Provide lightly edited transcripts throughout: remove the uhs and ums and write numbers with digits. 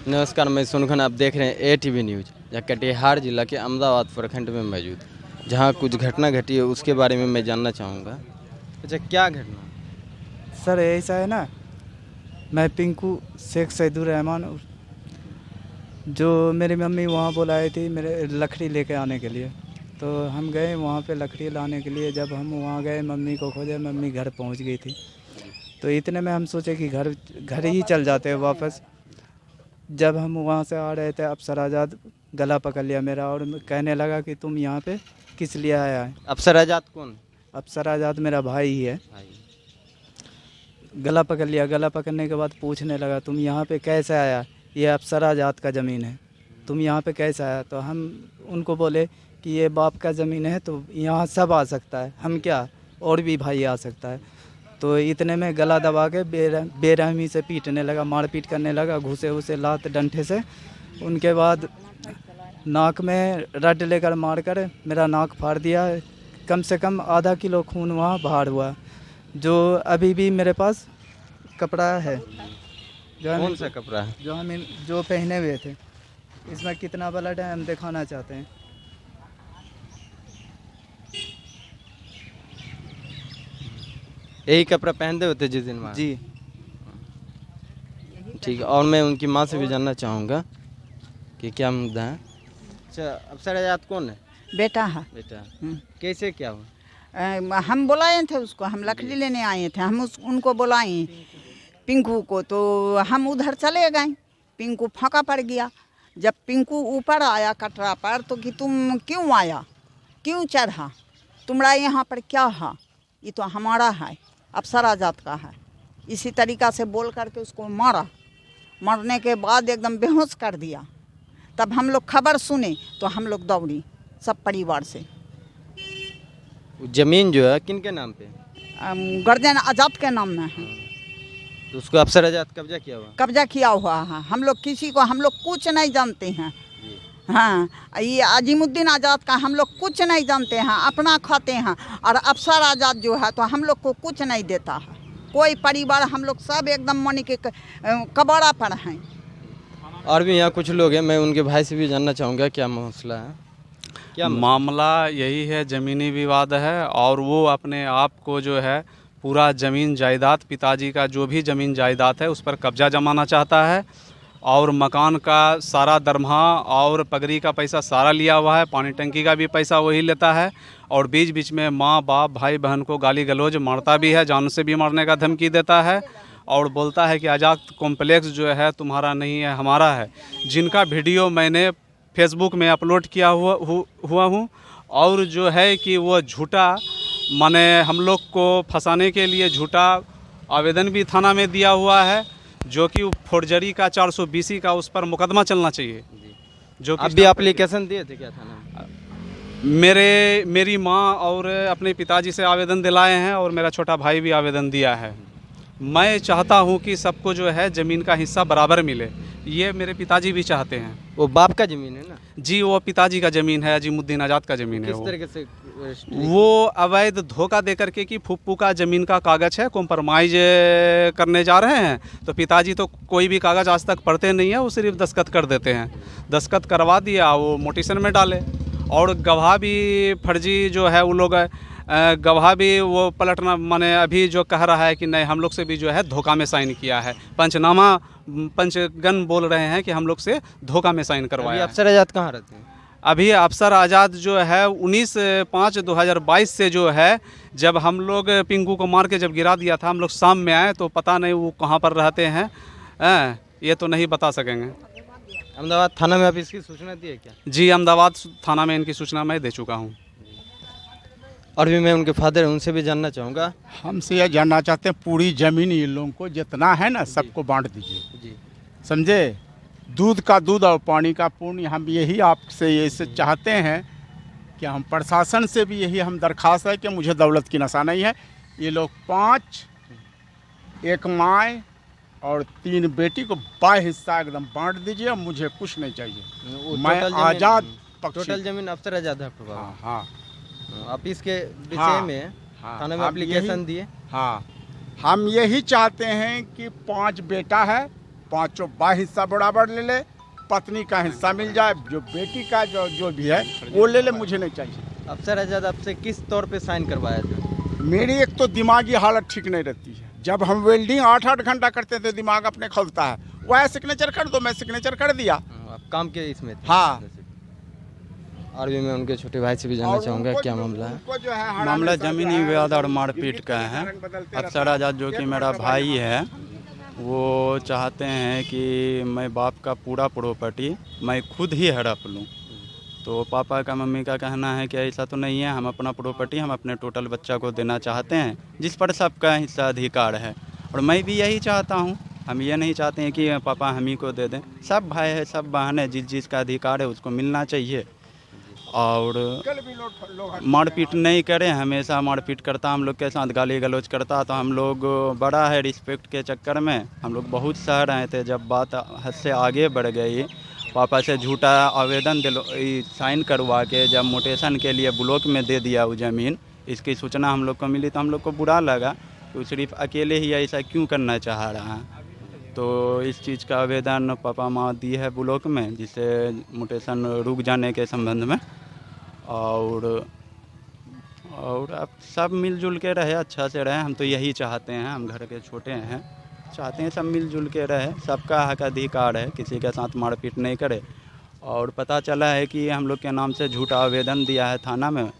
नमस्कार, मैं सुनखन, आप देख रहे हैं एटीवी न्यूज़। यह कटिहार जिला के अहमदाबाद प्रखंड में मौजूद, जहां कुछ घटना घटी है उसके बारे में मैं जानना चाहूँगा। अच्छा, क्या घटना? सर ऐसा है ना, मैं पिंकू शेख सैदुर रहमान, जो मेरी मम्मी वहाँ बुलाई थी मेरे लकड़ी लेके आने के लिए। तो हम गए वहाँ पे लकड़ी लाने के लिए। जब हम वहाँ गए, मम्मी को खोजे, मम्मी घर पहुँच गई थी। तो इतने में हम सोचे कि घर ही चल जाते हैं वापस। जब हम वहाँ से आ रहे थे, अफसर आज़ाद गला पकड़ लिया मेरा और कहने लगा कि तुम यहाँ पे किस लिए आया है। अफसर आज़ाद कौन? अफसर आज़ाद मेरा भाई ही है। गला पकड़ लिया। गला पकड़ने के बाद पूछने लगा, तुम यहाँ पे कैसे आया, ये अफसर आज़ाद का ज़मीन है, तुम यहाँ पे कैसे आया। तो हम उनको बोले कि ये बाप का ज़मीन है, तो यहाँ सब आ सकता है, हम क्या और भी भाई आ सकता है। तो इतने में गला दबा के बेरहमी से पीटने लगा, मारपीट करने लगा, घुसे उसे लात डंठे से। उनके बाद नाक में रड लेकर मारकर मेरा नाक फाड़ दिया। कम से कम आधा किलो खून वहाँ बाहर हुआ, जो अभी भी मेरे पास कपड़ा है। कौन सा कपड़ा है? जो पहने हुए थे, इसमें कितना ब्लड है हम दिखाना चाहते हैं। यही कपड़ा पहनते होते जिस दिन वहाँ? जी ठीक है, और मैं उनकी माँ से भी जानना चाहूँगा कि क्या मुद्दा है। अच्छा, अफसर आज़ाद कौन है? बेटा है। बेटा, कैसे क्या हुआ? हम बुलाए थे उसको, हम लकड़ी लेने आए थे, हम उनको बुलाए पिंकू को, तो हम उधर चले गए। पिंकू फाँका पड़ गया। जब पिंकू ऊपर आया कटरा पर, तो कि तुम क्यों आया, क्यों चढ़ा, तुम्हारा यहाँ पर क्या है, ये तो हमारा है, अफसर आज़ाद का है। इसी तरीक़ा से बोल करके उसको मारा। मरने के बाद एकदम बेहोश कर दिया। तब हम लोग खबर सुने तो हम लोग दौड़ी सब परिवार से। जमीन जो है किन के नाम पे? गर्जन आज़ाद के नाम में है। तो उसको अफसर आज़ाद कब्जा किया हुआ? कब्जा किया हुआ है। हम लोग किसी को, हम लोग कुछ नहीं जानते हैं। हाँ, ये अजीमुद्दीन आज़ाद का हम लोग कुछ नहीं जानते हैं, अपना खाते हैं। और अफसर आज़ाद जो है तो हम लोग को कुछ नहीं देता है। कोई परिवार, हम लोग सब एकदम मनी के कबाड़ा पर हैं। और भी यहाँ कुछ लोग हैं, मैं उनके भाई से भी जानना चाहूँगा क्या मसला है। क्या मामला यही है, ज़मीनी विवाद है। और वो अपने आप को जो है पूरा ज़मीन जायदाद, पिताजी का जो भी ज़मीन जायदाद है उस पर कब्जा जमाना चाहता है। और मकान का सारा दरमहा और पगड़ी का पैसा सारा लिया हुआ है, पानी टंकी का भी पैसा वही लेता है। और बीच बीच में माँ बाप भाई बहन को गाली गलौज मारता भी है, जान से भी मारने का धमकी देता है। और बोलता है कि आज़ाद कॉम्प्लेक्स जो है तुम्हारा नहीं है, हमारा है। जिनका वीडियो मैंने फेसबुक में अपलोड किया हुआ हूँ। और जो है कि वो झूठा, माने हम लोग को फंसाने के लिए झूठा आवेदन भी थाना में दिया हुआ है, जो कि फोर्जरी का 420 का उस पर मुकदमा चलना चाहिए। जो कि अभी एप्लीकेशन दिए थे क्या थाना में? मेरी माँ और अपने पिताजी से आवेदन दिलाए हैं, और मेरा छोटा भाई भी आवेदन दिया है। मैं चाहता हूं कि सबको जो है ज़मीन का हिस्सा बराबर मिले, ये मेरे पिताजी भी चाहते हैं। वो बाप का ज़मीन है ना? जी, वो पिताजी का ज़मीन है, अजीमुद्दीन आज़ाद का ज़मीन है। किस तरीके से? वो अवैध धोखा दे करके कि फुप्पू का ज़मीन का कागज़ है, कॉम्प्रोमाइज़ करने जा रहे हैं। तो पिताजी तो कोई भी कागज़ आज तक पढ़ते नहीं है, वो सिर्फ दस्तखत कर देते हैं। दस्तखत करवा दिया, वो मोटिशन में डाले। और गवाह भी फर्जी जो है वो लोग, गवाह भी वो पलटना, माने अभी जो कह रहा है कि नहीं हम लोग से भी जो है धोखा में साइन किया है। पंचगन बोल रहे हैं कि हम लोग से धोखा में साइन करवाया। अफसर आज़ाद कहाँ रहते हैं? अभी अफसर आज़ाद जो है 19/5/2022 से जो है, जब हम लोग पिंकू को मार के जब गिरा दिया था, हम लोग शाम में आए, तो पता नहीं वो कहाँ पर रहते हैं, ये तो नहीं बता सकेंगे। अहमदाबाद थाना में आप इसकी सूचना दी है क्या? जी, अहमदाबाद थाना में इनकी सूचना मैं दे चुका हूँ। और भी मैं उनके फादर हैं, उनसे भी जानना चाहूँगा। हमसे यह जानना चाहते हैं, पूरी ज़मीन इन लोगों को जितना है ना सबको बांट दीजिए जी। समझे। दूध का दूध और पानी का पुण्य। हम यही आपसे ये चाहते हैं कि हम प्रशासन से भी यही हम दरख्वास्त है कि मुझे दौलत की नशा नहीं है। ये लोग 5, एक माँ और 3 बेटी को 22 हिस्सा एकदम बांट दीजिए, मुझे कुछ नहीं चाहिए। मैं आज़ाद पक्षी। टोटल ज़मीन अफसर आज़ाद है आपके पास? हाँ हाँ। आप इसके विषय हाँ, में हाँ, थाने में एप्लीकेशन दिए? हाँ, हम यही चाहते हैं कि 5 बेटा है पांचों बा हिस्सा बराबर ले ले, पत्नी का हिस्सा मिल जाए, जो बेटी का जो भी है वो ले ले, मुझे नहीं चाहिए। अफसर आज़ाद आपसे किस तौर पे साइन करवाया था? मेरी एक तो दिमागी हालत ठीक नहीं रहती है। जब हम वेल्डिंग 8-8 घंटा करते थे दिमाग अपने खोलता है, वह सिग्नेचर कर दो, मैं सिग्नेचर कर दिया। आप काम के इसमें थे? हाँ। और भी मैं उनके छोटे भाई से भी जानना चाहूँगा क्या मामला है। उनको जो है मामला ज़मीनी विवाद और मारपीट का है। अफसर आज़ाद जो कि मेरा भाई है, वो चाहते हैं कि मैं बाप का पूरा प्रॉपर्टी मैं खुद ही हड़प लूँ। तो पापा का मम्मी का कहना है कि ऐसा तो नहीं है, हम अपना प्रॉपर्टी हम अपने टोटल बच्चा को देना चाहते हैं, जिस पर सबका हिस्सा अधिकार है। और मैं भी यही चाहता हूँ, हम ये नहीं चाहते हैं कि पापा हम ही को दे दें। सब भाई है, सब बहन है, जिस जिस का अधिकार है उसको मिलना चाहिए। और मारपीट नहीं करें, हमेशा मारपीट करता, हम लोग के साथ गाली गलौज करता। तो हम लोग बड़ा है रिस्पेक्ट के चक्कर में हम लोग बहुत सह रहे थे। जब बात हद से आगे बढ़ गई, पापा से झूठा आवेदन साइन करवा के जब मोटेशन के लिए ब्लॉक में दे दिया वो ज़मीन, इसकी सूचना हम लोग को मिली तो हम लोग को बुरा लगा कि सिर्फ अकेले ही ऐसा क्यों करना चाह रहा है। तो इस चीज़ का आवेदन पापा माँ दी है ब्लॉक में, जिससे मोटेशन रुक जाने के संबंध में। और अब सब मिलजुल के रहे, अच्छा से रहे, हम तो यही चाहते हैं। हम घर के छोटे हैं, चाहते हैं सब मिलजुल के रहे, सबका हक अधिकार है, किसी के साथ मारपीट नहीं करे। और पता चला है कि हम लोग के नाम से झूठा आवेदन दिया है थाना में,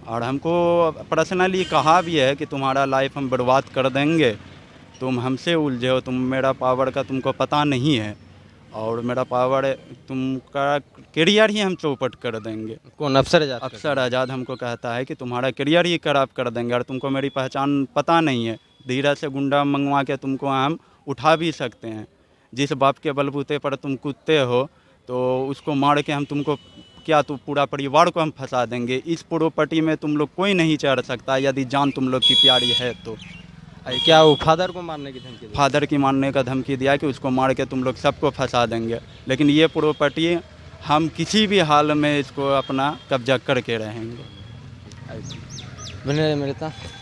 और हमको पर्सनली कहा भी है कि तुम्हारा लाइफ हम बर्बाद कर देंगे, तुम हमसे उलझे हो, तुम मेरा पावर का तुमको पता नहीं है, और मेरा पावर तुमका करियर ही हम चौपट कर देंगे। कौन अफसर आज़ाद? अफसर आज़ाद हमको कहता है कि तुम्हारा करियर ही खराब कर देंगे, और तुमको मेरी पहचान पता नहीं है, धीरे से गुंडा मंगवा के तुमको हम उठा भी सकते हैं। जिस बाप के बलबूते पर तुम कूदते हो, तो उसको मार के हम तुमको क्या, तो पूरा परिवार को हम फंसा देंगे। इस प्रॉपर्टी में तुम लोग कोई नहीं चढ़ सकता यदि जान तुम लोग की प्यारी है तो। क्या वो फादर को मारने की धमकी दी? फादर की मारने का धमकी दिया कि उसको मार के तुम लोग सबको फंसा देंगे। लेकिन ये प्रॉपर्टी हम किसी भी हाल में इसको अपना कब्जा करके रहेंगे। बने रहे मेरे साथ।